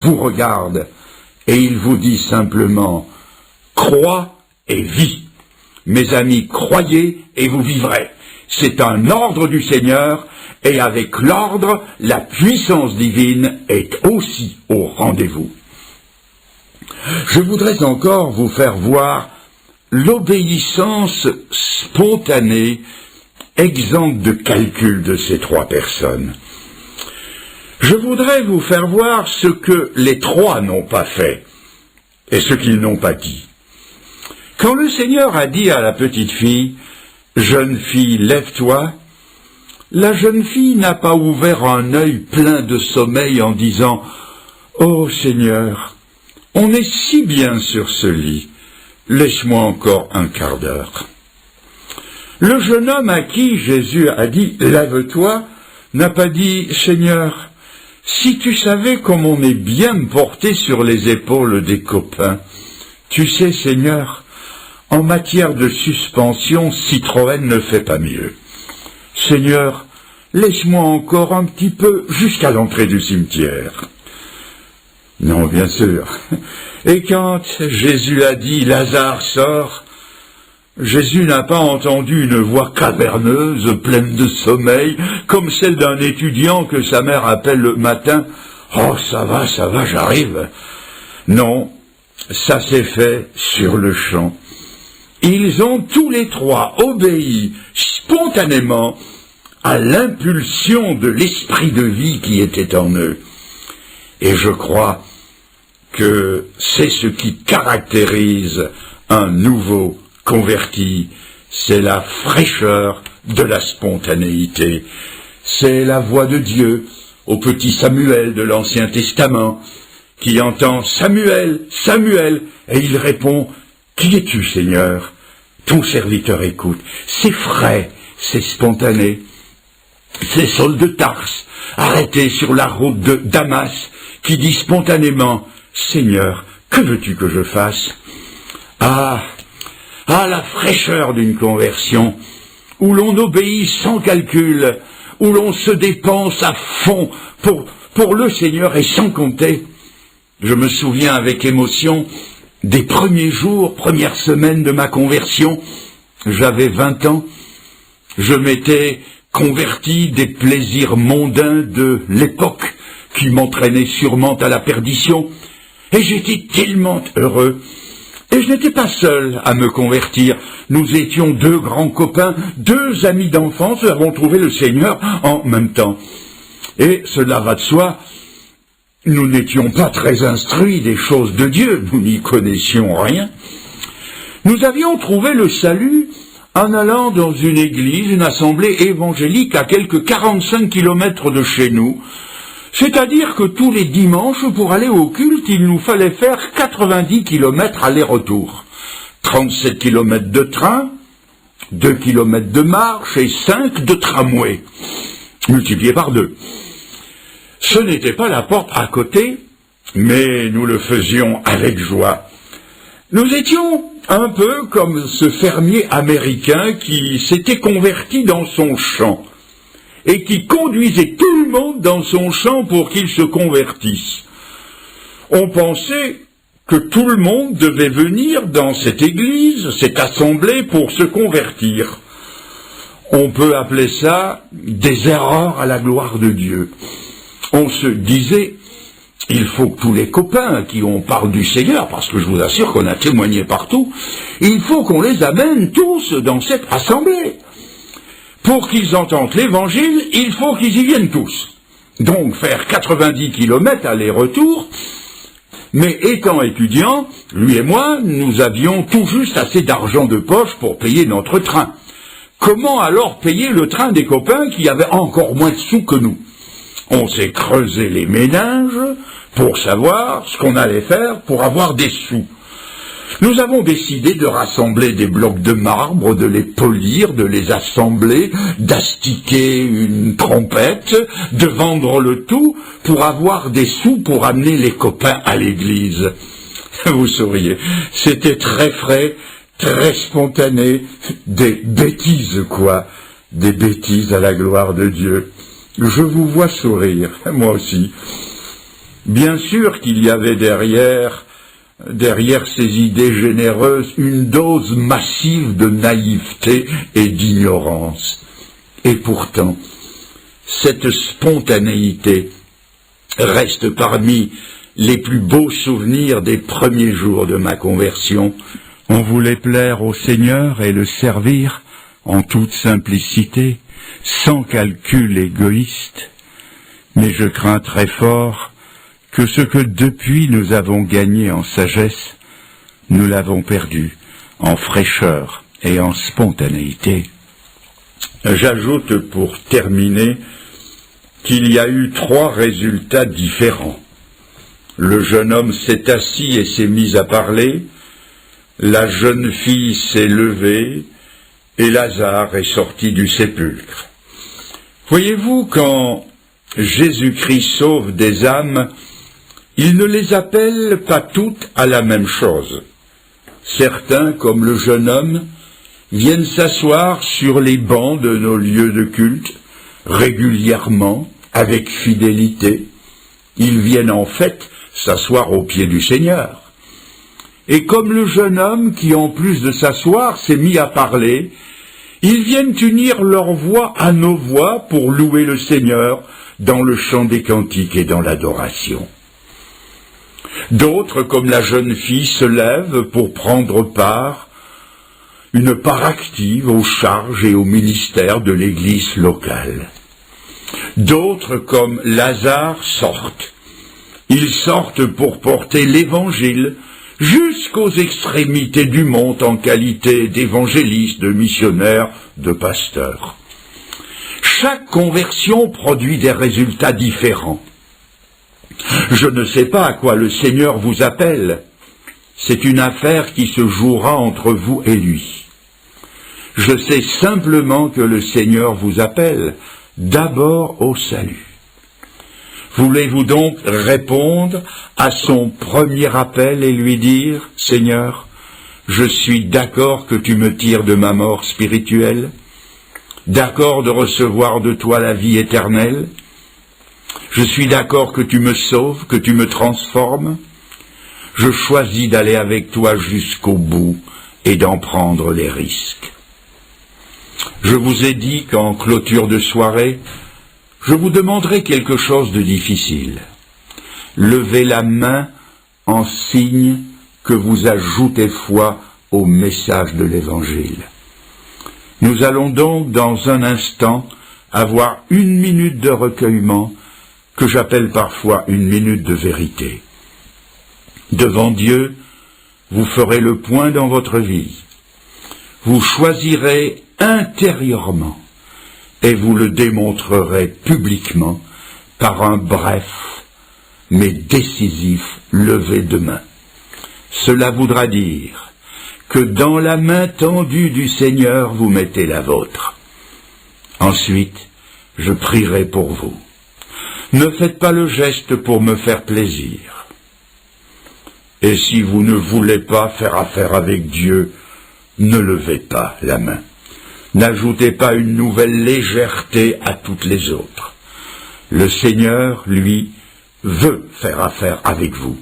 vous regarde et il vous dit simplement « Crois et vis ». Mes amis, croyez et vous vivrez. C'est un ordre du Seigneur et avec l'ordre, la puissance divine est aussi au rendez-vous. Je voudrais encore vous faire voir l'obéissance spontanée, exempte de calcul de ces trois personnes. Je voudrais vous faire voir ce que les trois n'ont pas fait et ce qu'ils n'ont pas dit. Quand le Seigneur a dit à la petite fille « Jeune fille, lève-toi », la jeune fille n'a pas ouvert un œil plein de sommeil en disant « Oh Seigneur, on est si bien sur ce lit, laisse-moi encore un quart d'heure. » Le jeune homme à qui Jésus a dit « Lève-toi » n'a pas dit « Seigneur, si tu savais comme on est bien me porter sur les épaules des copains, tu sais Seigneur, en matière de suspension, Citroën ne fait pas mieux. Seigneur, laisse-moi encore un petit peu jusqu'à l'entrée du cimetière. » Non, bien sûr. Et quand Jésus a dit « Lazare sort », Jésus n'a pas entendu une voix caverneuse, pleine de sommeil, comme celle d'un étudiant que sa mère appelle le matin « Oh, ça va, j'arrive ». Non, ça s'est fait sur le champ. Ils ont tous les trois obéi spontanément à l'impulsion de l'esprit de vie qui était en eux. Et je crois que c'est ce qui caractérise un nouveau converti, c'est la fraîcheur de la spontanéité. C'est la voix de Dieu au petit Samuel de l'Ancien Testament qui entend « Samuel, Samuel » et il répond « Qui es-tu, Seigneur ?» Ton serviteur écoute. C'est frais, c'est spontané. C'est Saul de Tarse, arrêté sur la route de Damas, qui dit spontanément « Seigneur, que veux-tu que je fasse ?» Ah, la fraîcheur d'une conversion, où l'on obéit sans calcul, où l'on se dépense à fond pour le Seigneur et sans compter. Je me souviens avec émotion des premiers jours, premières semaines de ma conversion. J'avais 20 ans, je m'étais converti des plaisirs mondains de l'époque qui m'entraînaient sûrement à la perdition, et j'étais tellement heureux. Et je n'étais pas seul à me convertir. Nous étions deux grands copains, deux amis d'enfance, nous avons trouvé le Seigneur en même temps. Et cela va de soi, nous n'étions pas très instruits des choses de Dieu, nous n'y connaissions rien. Nous avions trouvé le salut en allant dans une église, une assemblée évangélique à quelques 45 kilomètres de chez nous. C'est-à-dire que tous les dimanches, pour aller au culte, il nous fallait faire 90 kilomètres aller-retour. 37 kilomètres de train, 2 kilomètres de marche et 5 de tramway, multipliés par 2. Ce n'était pas la porte à côté, mais nous le faisions avec joie. Nous étions un peu comme ce fermier américain qui s'était converti dans son champ et qui conduisait tout le monde dans son champ pour qu'il se convertisse. On pensait que tout le monde devait venir dans cette église, cette assemblée, pour se convertir. On peut appeler ça des erreurs à la gloire de Dieu. On se disait, il faut que tous les copains à qui on parle du Seigneur, parce que je vous assure qu'on a témoigné partout, il faut qu'on les amène tous dans cette assemblée. Pour qu'ils entendent l'évangile, il faut qu'ils y viennent tous. Donc faire 90 kilomètres aller-retour, mais étant étudiants, lui et moi, nous avions tout juste assez d'argent de poche pour payer notre train. Comment alors payer le train des copains qui avaient encore moins de sous que nous? On s'est creusé les méninges pour savoir ce qu'on allait faire pour avoir des sous. Nous avons décidé de rassembler des blocs de marbre, de les polir, de les assembler, d'astiquer une trompette, de vendre le tout pour avoir des sous pour amener les copains à l'église. Vous souriez, c'était très frais, très spontané, des bêtises quoi, des bêtises à la gloire de Dieu. Je vous vois sourire, moi aussi. Bien sûr qu'il y avait derrière ces idées généreuses une dose massive de naïveté et d'ignorance. Et pourtant, cette spontanéité reste parmi les plus beaux souvenirs des premiers jours de ma conversion. On voulait plaire au Seigneur et le servir en toute simplicité, sans calcul égoïste. Mais je crains très fort que ce que depuis nous avons gagné en sagesse, nous l'avons perdu en fraîcheur et en spontanéité. J'ajoute pour terminer qu'il y a eu 3 résultats différents. Le jeune homme s'est assis et s'est mis à parler, la jeune fille s'est levée et Lazare est sorti du sépulcre. Voyez-vous, quand Jésus-Christ sauve des âmes, il ne les appelle pas toutes à la même chose. Certains, comme le jeune homme, viennent s'asseoir sur les bancs de nos lieux de culte, régulièrement, avec fidélité. Ils viennent en fait s'asseoir aux pieds du Seigneur. Et comme le jeune homme qui, en plus de s'asseoir, s'est mis à parler, ils viennent unir leur voix à nos voix pour louer le Seigneur dans le chant des cantiques et dans l'adoration. D'autres, comme la jeune fille, se lèvent pour prendre une part active aux charges et au ministère de l'Église locale. D'autres, comme Lazare, sortent. Ils sortent pour porter l'Évangile jusqu'aux extrémités du monde en qualité d'évangélistes, de missionnaires, de pasteurs. Chaque conversion produit des résultats différents. Je ne sais pas à quoi le Seigneur vous appelle. C'est une affaire qui se jouera entre vous et lui. Je sais simplement que le Seigneur vous appelle d'abord au salut. Voulez-vous donc répondre à son premier appel et lui dire « Seigneur, je suis d'accord que tu me tires de ma mort spirituelle, d'accord de recevoir de toi la vie éternelle, je suis d'accord que tu me sauves, que tu me transformes, je choisis d'aller avec toi jusqu'au bout et d'en prendre les risques. » Je vous ai dit qu'en clôture de soirée, je vous demanderai quelque chose de difficile. Levez la main en signe que vous ajoutez foi au message de l'Évangile. Nous allons donc dans un instant avoir 1 minute de recueillement que j'appelle parfois 1 minute de vérité. Devant Dieu, vous ferez le point dans votre vie. Vous choisirez intérieurement et vous le démontrerez publiquement par un bref mais décisif lever de main. Cela voudra dire que dans la main tendue du Seigneur vous mettez la vôtre. Ensuite, je prierai pour vous. Ne faites pas le geste pour me faire plaisir. Et si vous ne voulez pas faire affaire avec Dieu, ne levez pas la main. N'ajoutez pas une nouvelle légèreté à toutes les autres. Le Seigneur, lui, veut faire affaire avec vous.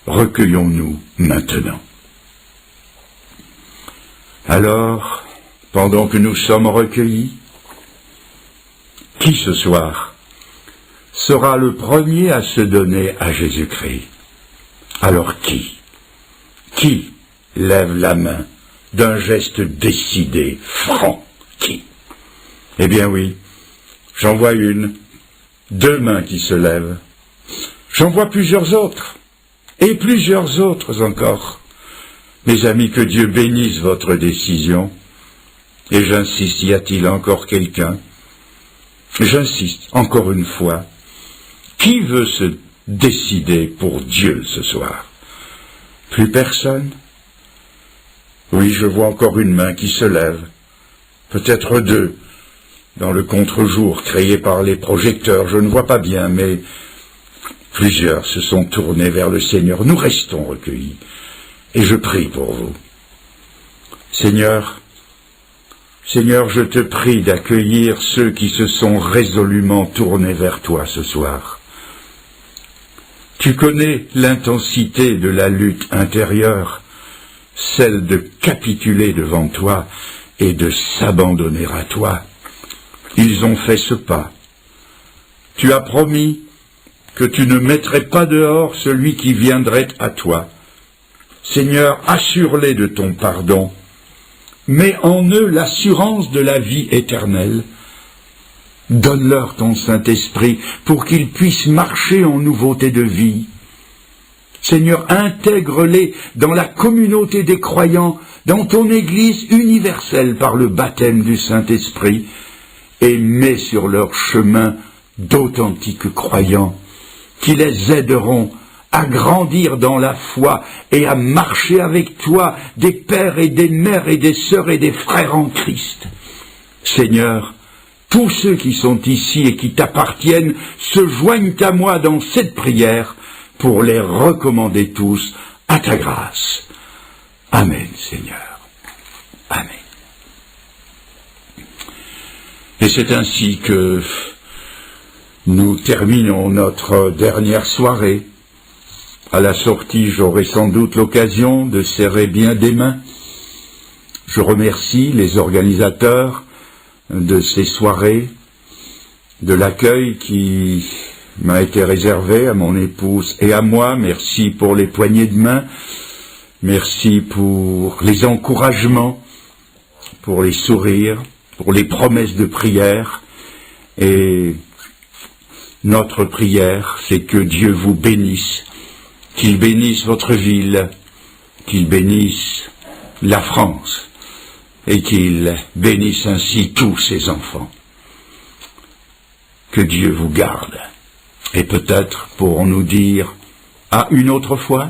Recueillons-nous maintenant. Alors, pendant que nous sommes recueillis, qui ce soir sera le premier à se donner à Jésus-Christ? Alors qui lève la main d'un geste décidé, franc? Qui? Eh bien oui, j'en vois 1, 2 mains qui se lèvent. J'en vois plusieurs autres, et plusieurs autres encore. Mes amis, que Dieu bénisse votre décision. Et j'insiste, y a-t-il encore quelqu'un? J'insiste, encore une fois. Qui veut se décider pour Dieu ce soir? Plus personne? Oui, je vois encore 1 main qui se lève. Peut-être 2, dans le contre-jour créé par les projecteurs. Je ne vois pas bien, mais plusieurs se sont tournés vers le Seigneur. Nous restons recueillis. Et je prie pour vous. Seigneur, je te prie d'accueillir ceux qui se sont résolument tournés vers toi ce soir. Tu connais l'intensité de la lutte intérieure, celle de capituler devant toi et de s'abandonner à toi. Ils ont fait ce pas. Tu as promis que tu ne mettrais pas dehors celui qui viendrait à toi. Seigneur, assure-les de ton pardon. Mets en eux l'assurance de la vie éternelle. Donne-leur ton Saint-Esprit pour qu'ils puissent marcher en nouveauté de vie. Seigneur, intègre-les dans la communauté des croyants, dans ton Église universelle par le baptême du Saint-Esprit, et mets sur leur chemin d'authentiques croyants qui les aideront à grandir dans la foi et à marcher avec toi, des pères et des mères et des sœurs et des frères en Christ. Seigneur, tous ceux qui sont ici et qui t'appartiennent se joignent à moi dans cette prière pour les recommander tous à ta grâce. Amen, Seigneur. Amen. Et c'est ainsi que nous terminons notre dernière soirée. À la sortie, j'aurai sans doute l'occasion de serrer bien des mains. Je remercie les organisateurs de ces soirées, de l'accueil qui m'a été réservé à mon épouse et à moi. Merci pour les poignées de main, merci pour les encouragements, pour les sourires, pour les promesses de prière. Et notre prière, c'est que Dieu vous bénisse, qu'il bénisse votre ville, qu'il bénisse la France, et qu'il bénisse ainsi tous ses enfants. Que Dieu vous garde. Et peut-être pourrons-nous dire à une autre fois,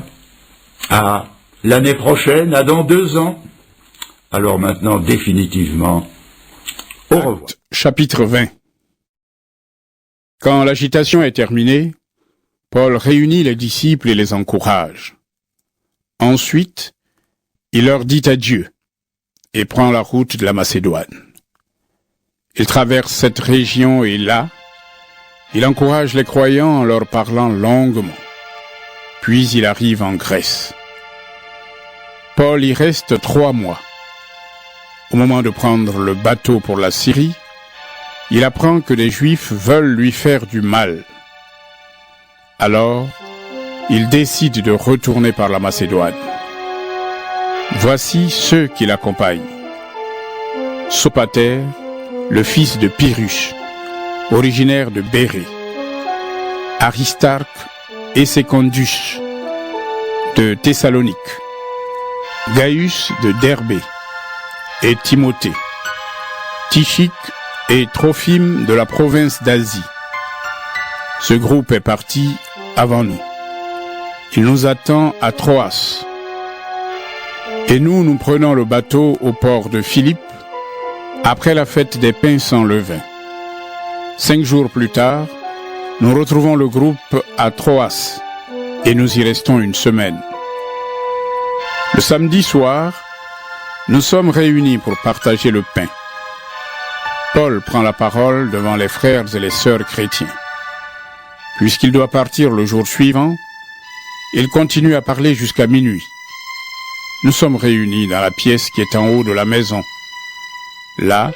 à l'année prochaine, à dans 2 ans. Alors maintenant, définitivement, au revoir. Chapitre 20. Quand l'agitation est terminée, Paul réunit les disciples et les encourage. Ensuite, il leur dit adieu et prend la route de la Macédoine. Il traverse cette région et là, il encourage les croyants en leur parlant longuement. Puis il arrive en Grèce. Paul y reste 3 mois. Au moment de prendre le bateau pour la Syrie, il apprend que des Juifs veulent lui faire du mal. Alors, il décide de retourner par la Macédoine. Voici ceux qui l'accompagnent. Sopater, le fils de Pyrrhus, originaire de Bérée. Aristarque et Secondus, de Thessalonique. Gaius de Derbé et Timothée. Tychique et Trophime de la province d'Asie. Ce groupe est parti avant nous. Il nous attend à Troas. Et nous prenons le bateau au port de Philippe, après la fête des pains sans levain. 5 jours plus tard, nous retrouvons le groupe à Troas, et nous y restons 1 semaine. Le samedi soir, nous sommes réunis pour partager le pain. Paul prend la parole devant les frères et les sœurs chrétiens. Puisqu'il doit partir le jour suivant, il continue à parler jusqu'à minuit. Nous sommes réunis dans la pièce qui est en haut de la maison. Là,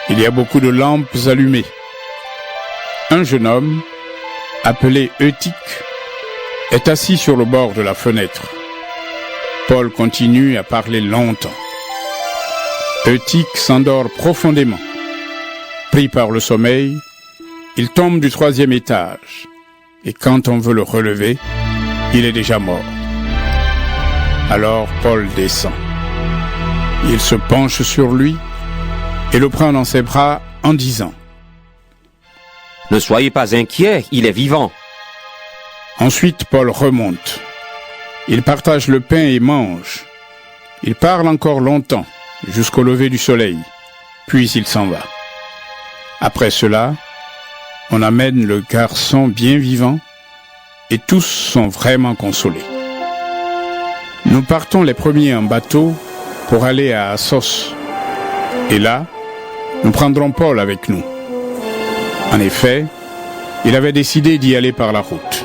il y a beaucoup de lampes allumées. Un jeune homme, appelé Eutyche, est assis sur le bord de la fenêtre. Paul continue à parler longtemps. Eutyche s'endort profondément. Pris par le sommeil, il tombe du 3e étage, et quand on veut le relever, il est déjà mort. Alors Paul descend. Il se penche sur lui et le prend dans ses bras en disant : « Ne soyez pas inquiets, il est vivant. » Ensuite Paul remonte. Il partage le pain et mange. Il parle encore longtemps, jusqu'au lever du soleil, puis il s'en va. Après cela, on amène le garçon bien vivant et tous sont vraiment consolés. Nous partons les premiers en bateau pour aller à Assos. Et là, nous prendrons Paul avec nous. En effet, il avait décidé d'y aller par la route.